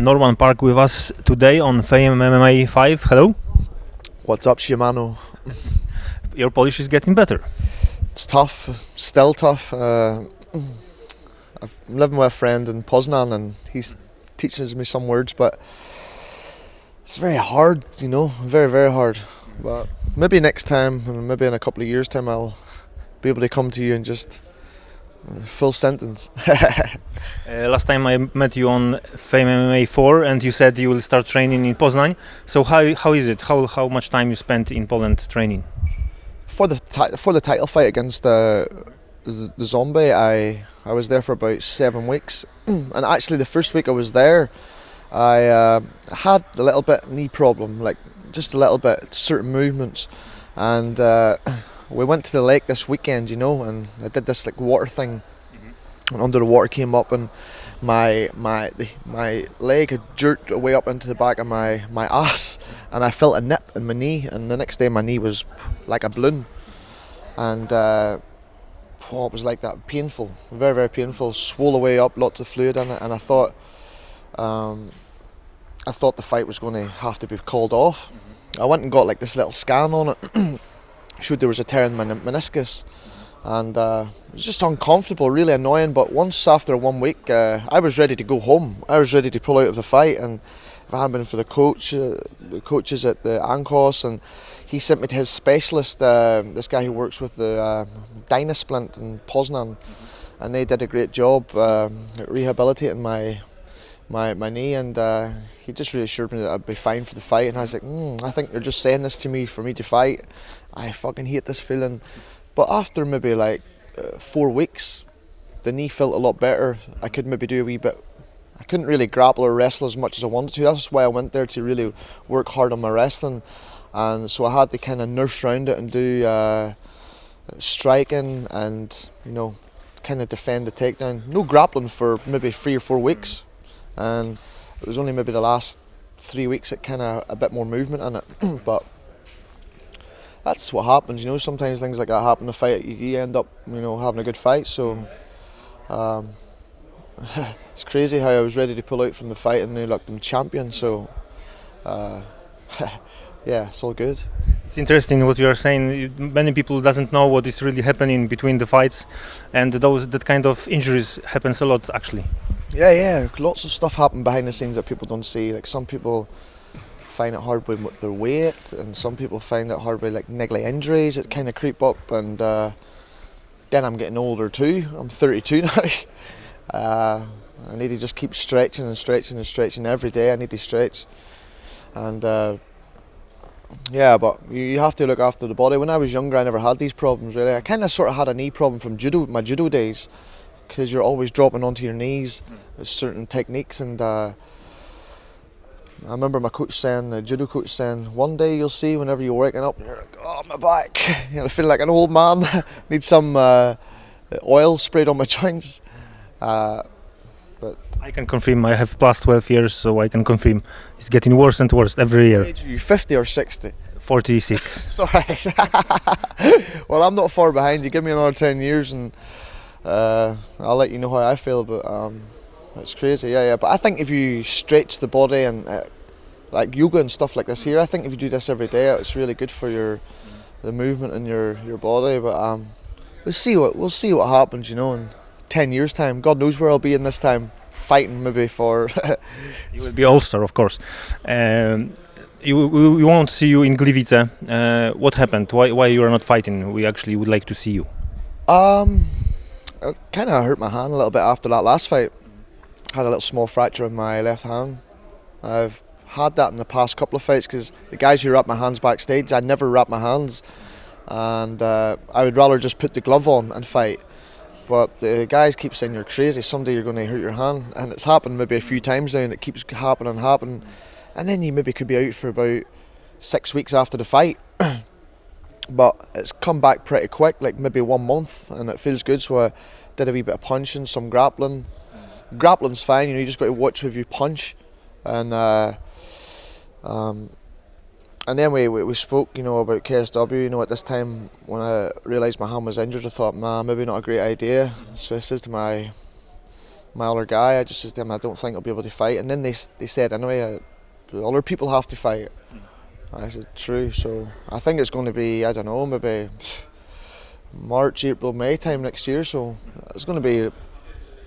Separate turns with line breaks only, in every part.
Norman Parke with us today on Fame MMA 5. Hello.
What's up, Shimano?
Your Polish is getting better.
It's tough, still tough. I'm living with a friend in Poznan and he's teaching me some words, but it's very hard, you know, very, very hard. But maybe next time, maybe in a couple of years' time, I'll be able to come to you and just full sentence.
Last time I met you on Fame MMA 4 and you said you will start training in Poznań. So how is it? How much time you spent in Poland training?
For the title fight against the zombie, I was there for about 7 weeks. And actually the first week I was there, I had a little bit knee problem, like just a little bit, certain movements. And we went to the lake this weekend, you know, and I did this like water thing. And under the water came up and my leg had jerked away up into the back of my ass, and I felt a nip in my knee, and the next day my knee was like a balloon, and it was like that, painful, very, very painful, swole away up, lots of fluid in it, and I thought the fight was going to have to be called off. I went and got like this little scan on it, showed there was a tear in my meniscus, and it was just uncomfortable, really annoying. But once after 1 week, I was ready to go home. I was ready to pull out of the fight, and if it hadn't been for the coaches at the ANCOS, and he sent me to his specialist, this guy who works with the Dynasplint in Poznan, and they did a great job at rehabilitating my knee, and he just reassured me that I'd be fine for the fight. And I was like, I think they're just saying this to me for me to fight. I fucking hate this feeling. But after maybe like 4 weeks, the knee felt a lot better. I could maybe do a wee bit. I couldn't really grapple or wrestle as much as I wanted to. That's why I went there, to really work hard on my wrestling. And so I had to kind of nurse around it and do striking and, you know, kind of defend the takedown. No grappling for maybe 3 or 4 weeks. And it was only maybe the last 3 weeks that kind of a bit more movement in it. But that's what happens, you know. Sometimes things like that happen in a fight. You end up, you know, having a good fight. So it's crazy how I was ready to pull out from the fight and now look, I'm champion. So yeah, it's all good.
It's interesting what you are saying. Many people doesn't know what is really happening between the fights, and that kind of injuries happens a lot actually.
Yeah, lots of stuff happen behind the scenes that people don't see. Like some people find it hard with their weight, and some people find it hard with like niggly injuries that kind of creep up. And then I'm getting older too. I'm 32 now. I need to just keep stretching and stretching and stretching every day. I need to stretch, and yeah, but you have to look after the body. When I was younger, I never had these problems really. I kind of sort of had a knee problem from my judo days, because you're always dropping onto your knees with certain techniques. And I remember my coach saying, the judo coach saying, one day you'll see whenever you're waking up and you're like, oh, my back, you know, I feel like an old man, need some oil sprayed on my joints. But
I can confirm, I have plus 12 years, so I can confirm it's getting worse and worse every year.
Age are you, 50 or 60?
46.
Sorry. Well, I'm not far behind you. Give me another 10 years and I'll let you know how I feel. But it's crazy, yeah. But I think if you stretch the body and like yoga and stuff like this here, I think if you do this every day, it's really good for the movement in your body. But we'll see what happens, you know, in 10 years time. God knows where I'll be in this time, fighting maybe for.
You will be All-Star, of course. We won't see you in Gliwice. What happened? Why you are not fighting? We actually would like to see you.
I kind of hurt my hand a little bit after that last fight. Had a little small fracture in my left hand. I've had that in the past couple of fights because the guys who wrap my hands backstage, I never wrap my hands, and I would rather just put the glove on and fight. But the guys keep saying you're crazy, someday you're going to hurt your hand, and it's happened maybe a few times now, and it keeps happening, and then you maybe could be out for about 6 weeks after the fight. But it's come back pretty quick, like maybe 1 month, and it feels good. So I did a wee bit of punching, some grappling. Grappling's fine, you know, you just got to watch if you punch. And then we spoke, you know, about KSW. You know, at this time when I realised my hand was injured, I thought, maybe not a great idea. So I says to my other guy. I just said to him, I don't think I'll be able to fight. And then they said, anyway, other people have to fight. I said, true. So I think it's going to be, I don't know, maybe March, April, May time next year. So it's going to be,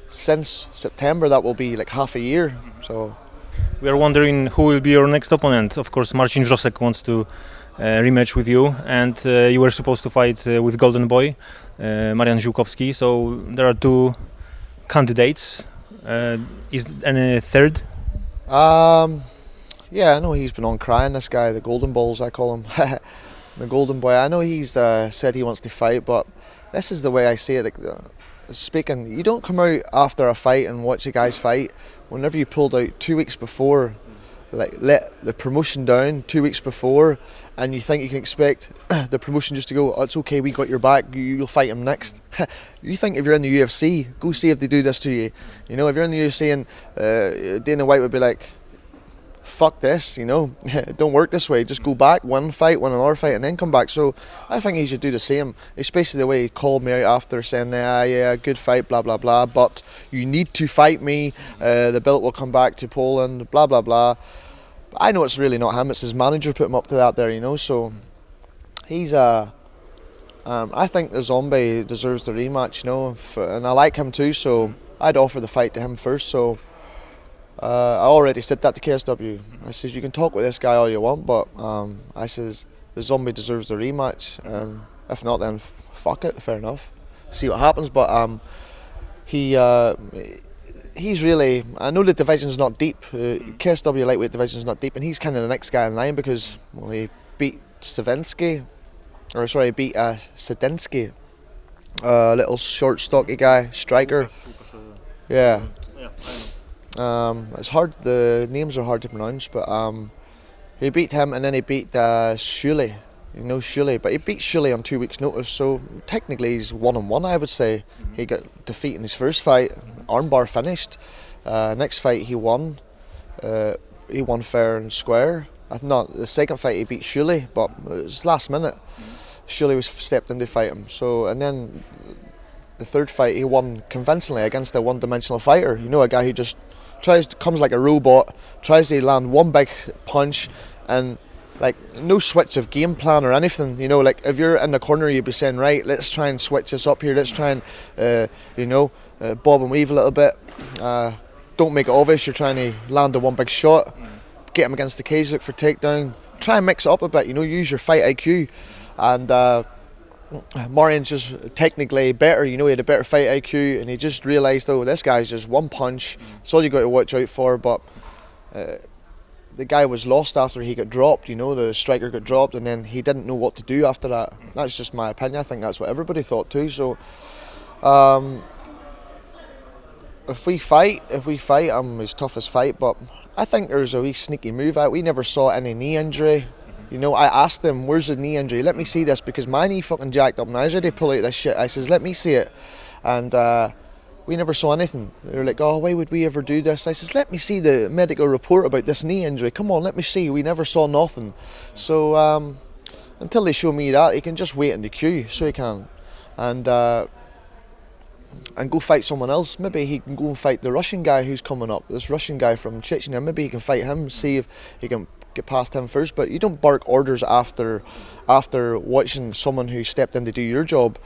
since September, that will be like half a year. So
We are wondering who will be your next opponent. Of course, Marcin Wrzosek wants to rematch with you, and you were supposed to fight with Golden Boy, Marian Ziółkowski. So there are two candidates. Is any third?
Yeah, I know he's been on crying, this guy, the Golden Balls, I call him. The Golden Boy. I know he's said he wants to fight, but this is the way I see it. Like, speaking, you don't come out after a fight and watch the guys fight. Whenever you pulled out 2 weeks before, like let the promotion down 2 weeks before, and you think you can expect the promotion just to go, oh, it's okay, we got your back, you'll fight him next. You think if you're in the UFC, go see if they do this to you. You know, if you're in the UFC and Dana White would be like, fuck this, you know, it don't work this way, just go back, win another fight and then come back. So I think he should do the same, especially the way he called me out after saying, yeah, good fight, blah blah blah, but you need to fight me, the belt will come back to Poland, blah blah blah. But I know it's really not him, it's his manager put him up to that there, you know. So he's I think the Zombie deserves the rematch, you know, and I like him too, so I'd offer the fight to him first. So I already said that to KSW. I says, you can talk with this guy all you want, but I says the Zombie deserves the rematch, and if not, then fuck it, fair enough. See what happens. But he's really, I know the division's not deep. KSW lightweight division's not deep, and he's kind of the next guy in line because he beat Sedinsky, little short, stocky guy, striker. Yeah. It's hard. The names are hard to pronounce, but he beat him, and then he beat Shuley. You know Shuley, but he beat Shuley on 2 weeks' notice. So technically, he's 1-on-1. I would say he got defeat in his first fight, armbar finished. Next fight he won. He won fair and square. Not the second fight he beat Shuley, but it was last minute. Shuley was stepped in to fight him. So and then the third fight he won convincingly against a one-dimensional fighter. You know, a guy who just comes like a robot, tries to land one big punch, and like no switch of game plan or anything. You know, like if you're in the corner, you'd be saying, right, let's try and switch this up here. Let's try and bob and weave a little bit. Don't make it obvious you're trying to land the one big shot. Get him against the cage, look for takedown. Try and mix it up a bit. You know, use your fight IQ. And Marian's just technically better, you know, he had a better fight IQ, and he just realised, oh, this guy's just one punch, that's all you got to watch out for. But the guy was lost after he got dropped, you know, the striker got dropped, and then he didn't know what to do after that. That's just my opinion. I think that's what everybody thought too. So if we fight, his toughest fight, but I think there's a wee sneaky move out. We never saw any knee injury. You know, I asked him, where's the knee injury? Let me see this, because my knee fucking jacked up and I was ready to pull out this shit. I says, let me see it. And we never saw anything. They were like, oh, why would we ever do this? I says, let me see the medical report about this knee injury. Come on, let me see. We never saw nothing. So until they show me that, he can just wait in the queue, so he can. And go fight someone else. Maybe he can go and fight the Russian guy who's coming up, this Russian guy from Chechnya. Maybe he can fight him, see if he can get past him first. But you don't bark orders after watching someone who stepped in to do your job.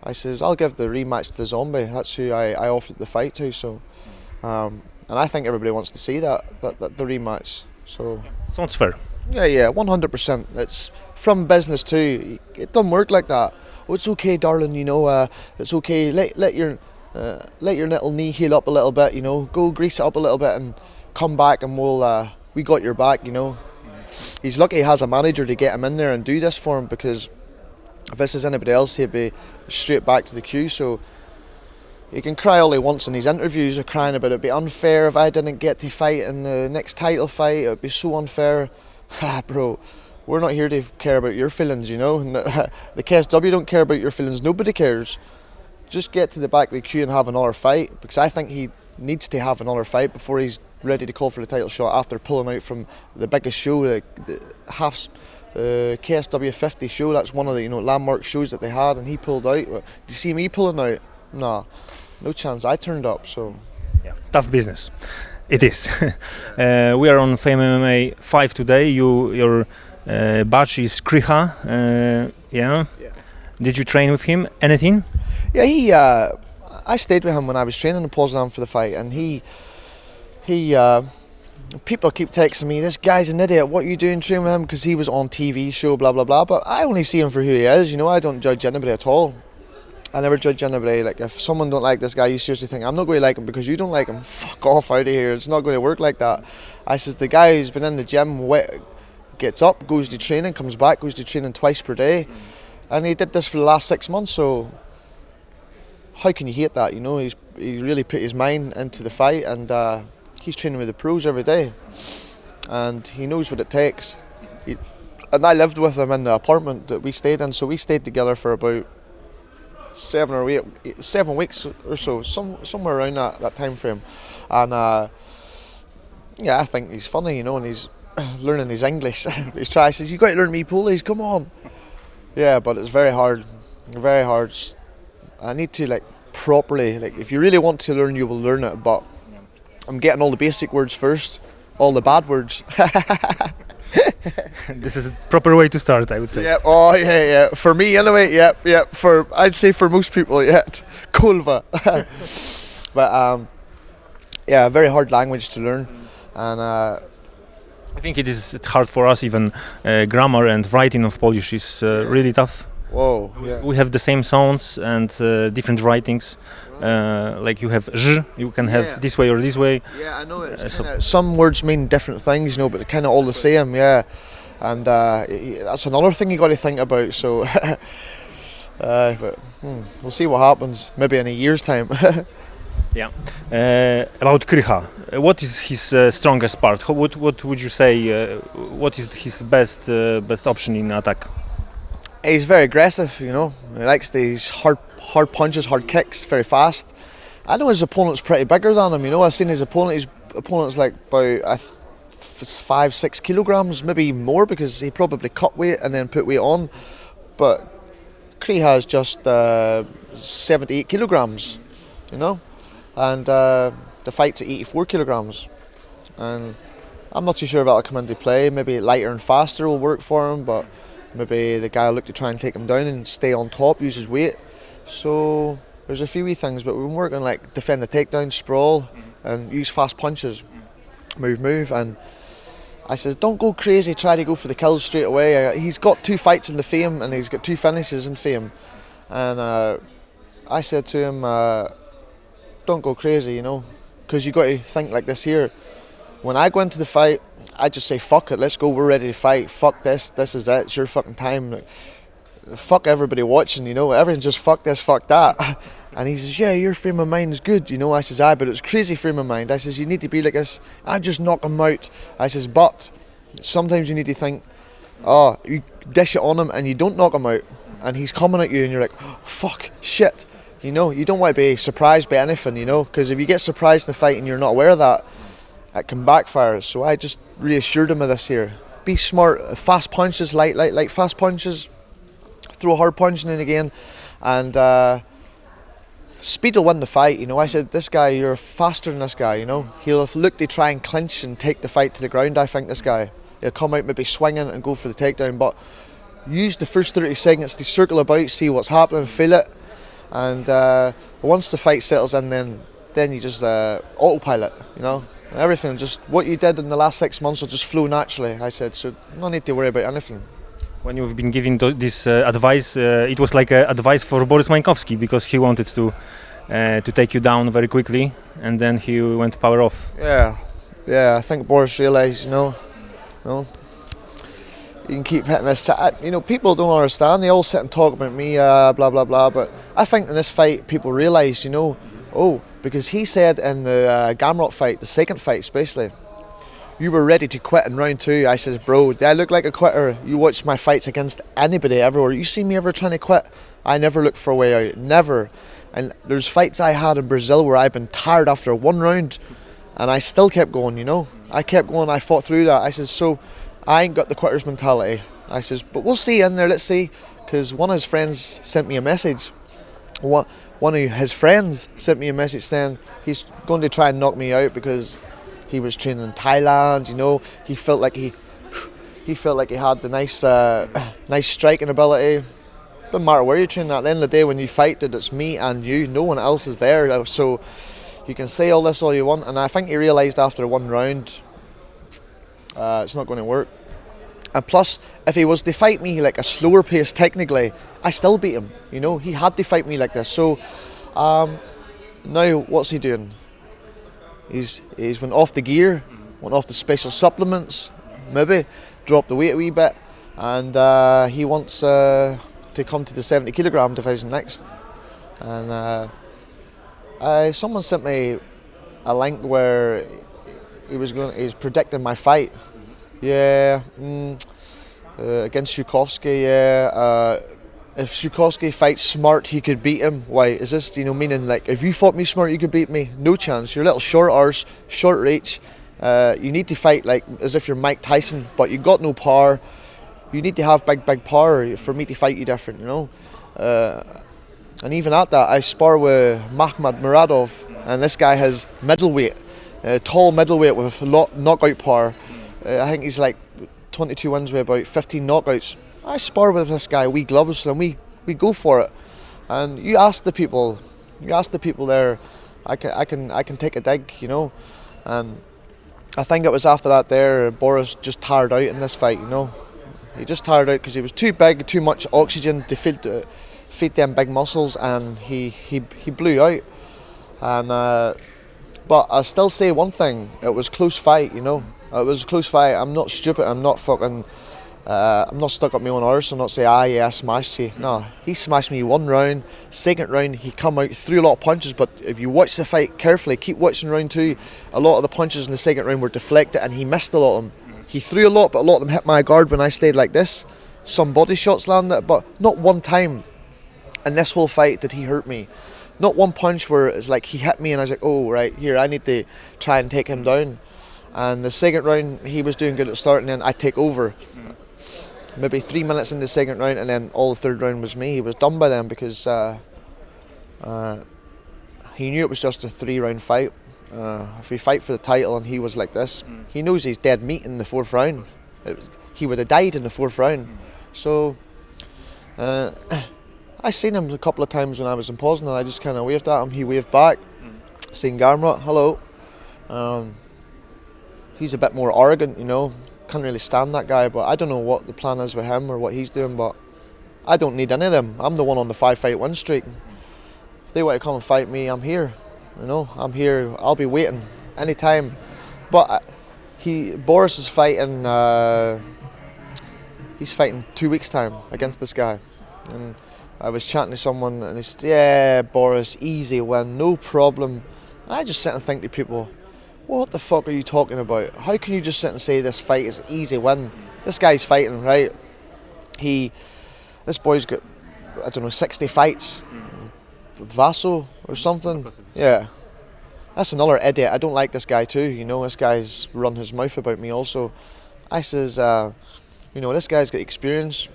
I says, I'll give the rematch to the Zombie. That's who I offered the fight to. So and I think everybody wants to see that the rematch. So
Sounds fair.
yeah, 100%. It's from business too. It doesn't work like that. Oh, it's okay, darling, you know, it's okay, let your little knee heal up a little bit, you know, go grease it up a little bit and come back, and we got your back, you know. He's lucky he has a manager to get him in there and do this for him, because if this is anybody else, he'd be straight back to the queue. So he can cry all he wants in these interviews, of crying about it'd be unfair if I didn't get to fight in the next title fight, it'd be so unfair. Bro, we're not here to care about your feelings, you know. The KSW don't care about your feelings, nobody cares. Just get to the back of the queue and have another fight, because I think he needs to have another fight before he's ready to call for the title shot after pulling out from the biggest show, the KSW 50 show. That's one of the landmark shows that they had, and he pulled out. Did you see me pulling out? Nah, no chance. I turned up. So
Yeah, tough business. It is. We are on Fame MMA 5 today. Your badge is Krycha. Yeah. Did you train with him? Anything?
Yeah, I stayed with him when I was training in Poznan for the fight, and he people keep texting me, this guy's an idiot, what are you doing training with him, because he was on TV show, blah blah blah, but I only see him for who he is, I don't judge anybody at all. I never judge anybody. Like, if someone don't like this guy, you seriously think, I'm not going to like him because you don't like him, fuck off out of here, it's not going to work like that. I says, the guy who's been in the gym, gets up, goes to training, comes back, goes to training twice per day, and he did this for the last 6 months, so how can you hate that, he really put his mind into the fight, and he's training with the pros every day, and he knows what it takes. And I lived with him in the apartment that we stayed in, so we stayed together for about 7 weeks or so, somewhere around that time frame. And yeah, I think he's funny, and he's learning his English. He says, you got to learn me Polish, come on. Yeah, but it's very hard, very hard. I need to properly, if you really want to learn, you will learn it, but I'm getting all the basic words first, all the bad words.
This is a proper way to start, I would say.
Yeah, yeah. For me anyway, yeah. I'd say for most people, yeah. Kulva. But yeah, very hard language to learn, and
I think it is hard for us, even grammar and writing of Polish is really tough.
Whoa, yeah.
We have the same sounds and different writings. Like you have ż, you can have this way or this way.
Yeah, I know it's some words mean different things, but they're kind of all the same, yeah. And that's another thing you got to think about. So, but we'll see what happens. Maybe in a year's time.
Yeah. About Krycha, what is his strongest part? What would you say? What is his best option in attack?
He's very aggressive, He likes these hard punches, hard kicks, very fast. I know his opponent's pretty bigger than him, I've seen his opponent's like about 5-6 kilograms, maybe more, because he probably cut weight and then put weight on. But Krycha is just 78 kilograms, and the fight's at 84 kilograms. And I'm not too sure if that'll come into play. Maybe lighter and faster will work for him, but maybe the guy will look to try and take him down and stay on top, use his weight. So there's a few wee things, but we've been working defend the takedown, sprawl, and use fast punches, move. And I says, don't go crazy, try to go for the kills straight away. He's got 2 fights in the Fame, and he's got 2 finishes in Fame. And I said to him, don't go crazy, because you got to think like this here. When I go into the fight, I just say, fuck it, let's go, we're ready to fight, fuck this is it, it's your fucking time. Fuck everybody watching, everything just fuck this, fuck that. And he says, yeah, your frame of mind is good, I says, but it's crazy frame of mind. I says, you need to be like this, I just knock him out. I says, but sometimes you need to think, you dish it on him and you don't knock him out, and he's coming at you and you're like, oh, fuck, shit. You don't want to be surprised by anything, because if you get surprised in the fight and you're not aware of that, it can backfire. So I just reassured him of this here. Be smart, fast punches, light fast punches, throw a hard punch in and again, and speed will win the fight. I said, this guy, you're faster than this guy, He'll look to try and clinch and take the fight to the ground, I think, this guy. He'll come out maybe swinging and go for the takedown, but use the first 30 seconds to circle about, see what's happening, feel it, and once the fight settles in, then you just autopilot, Everything, just what you did in the last 6 months will just flow naturally. I said, so no need to worry about anything.
When you've been giving this advice, it was like advice for Walka Mańkowskiego, because he wanted to take you down very quickly, and then he went power off.
Yeah, I think Boris realised, you can keep hitting this. People don't understand. They all sit and talk about me, blah blah blah. But I think in this fight, people realise, because he said in the Gamrot fight, the second fight especially, you were ready to quit in round 2. I says, bro, do I look like a quitter? You watch my fights against anybody everywhere. You see me ever trying to quit? I never look for a way out, never. And there's fights I had in Brazil where I've been tired after 1 round, and I still kept going, I kept going, I fought through that. I says, so I ain't got the quitter's mentality. I says, but we'll see in there, let's see. Because one of his friends sent me a message. one of his friends sent me a message saying he's going to try and knock me out because he was training in Thailand. You know, he felt like he had the nice striking ability. Doesn't matter where you're training. At the end of the day, when you fight, it's me and you. No one else is there. So you can say all this all you want, and I think he realised after one round it's not going to work. And plus, if he was to fight me like a slower pace technically, I still beat him. You know, he had to fight me like this. So now what's he doing? He's went off the gear, went off the special supplements, maybe dropped the weight a wee bit, and he wants to come to the 70 kilogram division next. And someone sent me a link where he was predicting my fight. Yeah, against Zhukovsky. Yeah, if Zhukovsky fights smart, he could beat him. Why is this? You know, meaning like if you fought me smart, you could beat me. No chance. You're a little short arse, short reach. You need to fight like as if you're Mike Tyson, but you got no power. You need to have big power for me to fight you different. You know, and even at that, I spar with Makhmud Muradov, and this guy has middleweight, tall middleweight with a lot knockout power. I think he's like 22 wins with about 15 knockouts. I spar with this guy, we gloves, and we go for it. And you ask the people there, I can take a dig, you know. And I think it was after that there, Boris just tired out in this fight, you know. He just tired out because he was too big, too much oxygen to feed them big muscles, and he blew out. And but I still say one thing: it was a close fight, you know. It was a close fight. I'm not stupid. I'm not fucking. I'm not stuck up my own arse. I'm not say, yeah, I smashed you. No, he smashed me one round. Second round, he come out, threw a lot of punches. But if you watch the fight carefully, keep watching round two. A lot of the punches in the second round were deflected, and he missed a lot of them. He threw a lot, but a lot of them hit my guard when I stayed like this. Some body shots landed, but not one time in this whole fight did he hurt me. Not one punch where it's like he hit me and I was like, oh right, here I need to try and take him down. And the second round, he was doing good at the start, and then I take over. Maybe 3 minutes in the second round, and then all the third round was me. He was done by then because he knew it was just a 3-round fight. If we fight for the title and he was like this, he knows he's dead meat in the fourth round. He would have died in the fourth round. So I seen him a couple of times when I was in Poznan. I just kind of waved at him. He waved back. Seen Gamrot, hello. He's a bit more arrogant, you know. Can't really stand that guy, but I don't know what the plan is with him or what he's doing, but I don't need any of them. I'm the one on the 5-fight win streak. If they want to come and fight me, I'm here. You know, I'm here. I'll be waiting anytime. But Boris is fighting. He's fighting 2 weeks' time against this guy, and I was chatting to someone, and he said, "Yeah, Boris, easy win, no problem." And I just sit and think to people, what the fuck are you talking about? How can you just sit and say this fight is an easy win? This guy's fighting, right? This boy's got, I don't know, 60 fights. Vaso or something. Yeah. That's another idiot. I don't like this guy too, you know. This guy's run his mouth about me also. I says, you know, this guy's got experience.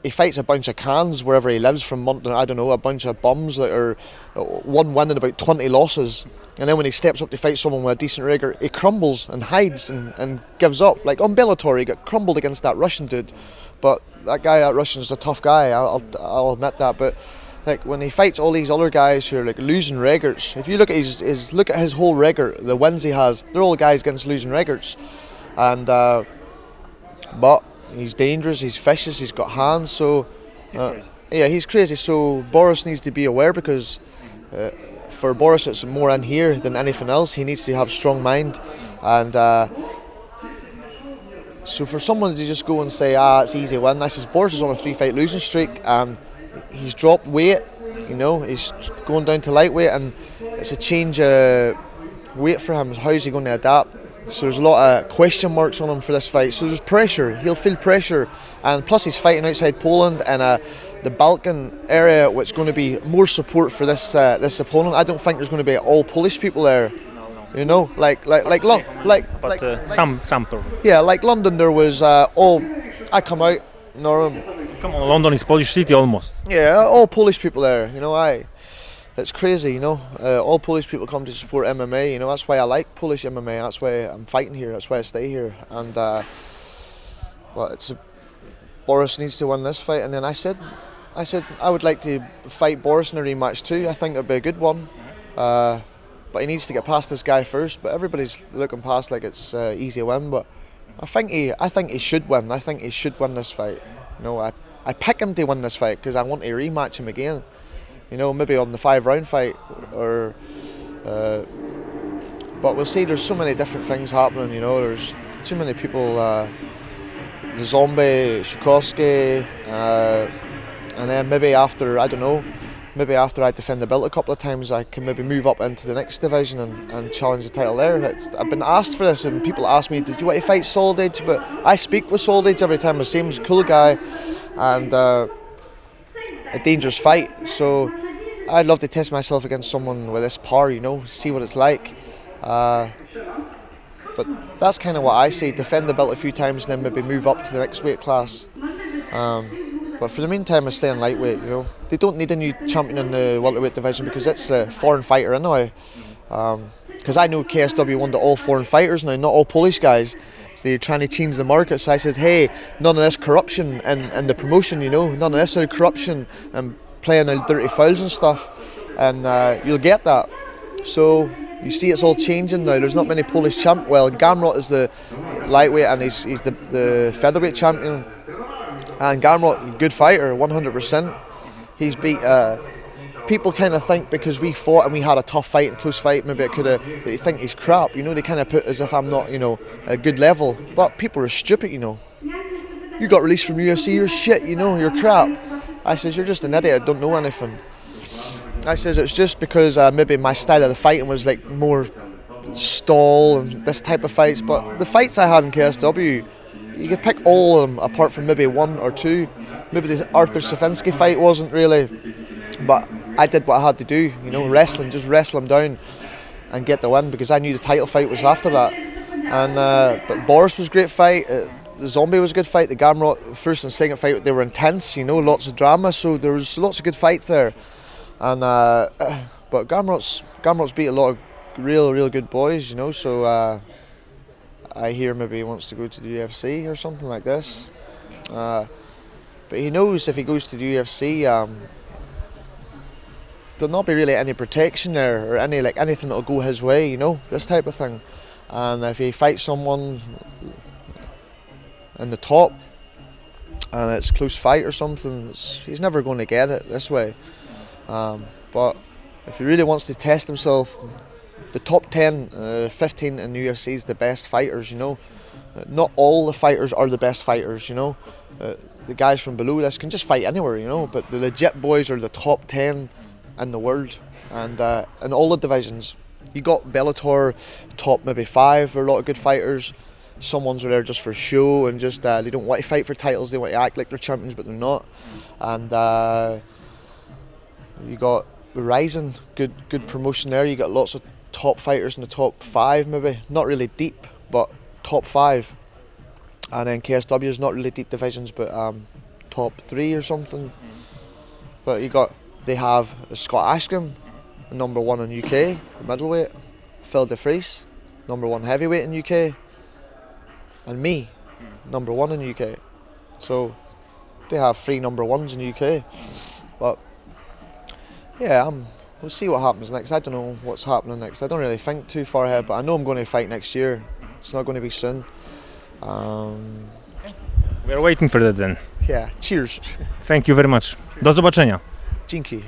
He fights a bunch of cans wherever he lives from Mountain, I don't know, a bunch of bums that are one win and about 20 losses. And then when he steps up to fight someone with a decent record, he crumbles and hides and gives up. Like on Bellator, he got crumbled against that Russian dude. But that guy, that Russian's a tough guy, I'll admit that. But like when he fights all these other guys who are like losing records, if you look at his whole record, the wins he has, they're all guys against losing records. And but he's dangerous, he's vicious, he's got hands, so yeah, he's crazy. So Boris needs to be aware, because for Boris it's more in here than anything else. He needs to have a strong mind, and so for someone to just go and say, it's easy win, I says Boris is on a 3-fight losing streak and he's dropped weight, you know, he's going down to lightweight, and it's a change of weight for him. How is he going to adapt? So there's a lot of question marks on him for this fight. So there's pressure, he'll feel pressure, and plus he's fighting outside Poland in the Balkan area, which is going to be more support for this opponent. I don't think there's going to be all Polish people there. You know, like
some people.
Yeah, like London, there was I come out. No,
come on, London is Polish city almost.
Yeah, all Polish people there. You know, it's crazy, you know. All Polish people come to support MMA, you know. That's why I like Polish MMA. That's why I'm fighting here. That's why I stay here. And but Boris needs to win this fight. And then I said I would like to fight Boris in a rematch too. I think it'd be a good one. But he needs to get past this guy first. But everybody's looking past like it's easy win. But I think he should win. I think he should win this fight. You know, I pick him to win this fight because I want to rematch him again. You know, maybe on the 5-round fight, or but we'll see. There's so many different things happening. You know, there's too many people. The Zombie, Shukowski, and then maybe after, I don't know, maybe after I defend the belt a couple of times, I can maybe move up into the next division and challenge the title there. I've been asked for this, and people ask me, did you want to fight Soldage? But I speak with Soldage every time. I see him as a cool guy, and a dangerous fight. So I'd love to test myself against someone with this power, you know, see what it's like. But that's kind of what I say, defend the belt a few times and then maybe move up to the next weight class. But for the meantime, I stay in lightweight, you know. They don't need a new champion in the welterweight division because it's a foreign fighter anyway. Because I know KSW wanted all foreign fighters now, not all Polish guys. They're trying to change the market, so I said, hey, none of this corruption in the promotion, you know, none of this corruption and playing the dirty fouls and stuff, and you'll get that. So you see it's all changing now. There's not many Polish champ. Well, Gamrot is the lightweight and he's the featherweight champion, and Gamrot, good fighter, 100%. He's beat people kind of think because we fought and we had a tough fight and close fight, maybe it could have, they think he's crap, you know. They kind of put as if I'm not, you know, a good level, but people are stupid, you know. You got released from UFC, you're shit, you know, you're crap. I says, you're just an idiot, don't know anything. I says, it's just because maybe my style of the fighting was like more stall and this type of fights, but the fights I had in KSW, you could pick all of them apart from maybe one or two. Maybe the Arthur Safinsky fight wasn't really, but I did what I had to do, you know, wrestling, just wrestle him down and get the win because I knew the title fight was after that. And but Boris was a great fight. The Zombie was a good fight. The Gamrot first and second fight, they were intense, you know, lots of drama. So there was lots of good fights there. And but Gamrot's beat a lot of real good boys, you know. So I hear maybe he wants to go to the UFC or something like this. But he knows if he goes to the UFC, there'll not be really any protection there or anything that'll go his way, you know, this type of thing. And if he fights someone in the top and it's a close fight or something, he's never going to get it this way. But if he really wants to test himself, the top 10, 15 in the UFC is the best fighters, you know. Not all the fighters are the best fighters, you know. The guys from below this can just fight anywhere, you know, but the legit boys are the top 10 in the world, and in all the divisions. You got Bellator, top maybe 5, are a lot of good fighters. Some ones are there just for show and just they don't want to fight for titles, they want to act like they're champions but they're not. And you got Rising, good promotion there. You got lots of top fighters in the top 5 maybe, not really deep but top 5. And then KSW is not really deep divisions but top 3 or something. But they have Scott Ashcombe, number 1 in UK, middleweight, Phil DeFries, number 1 heavyweight in UK, and me, number 1 in UK. So they have 3 number 1s in UK. But yeah, we'll see what happens next. I don't know what's happening next. I don't really think too far ahead, but I know I'm going to fight next year. It's not going to be soon.
We are waiting for that then.
Yeah, cheers.
Thank you very much. Do zobaczenia.
Dzięki.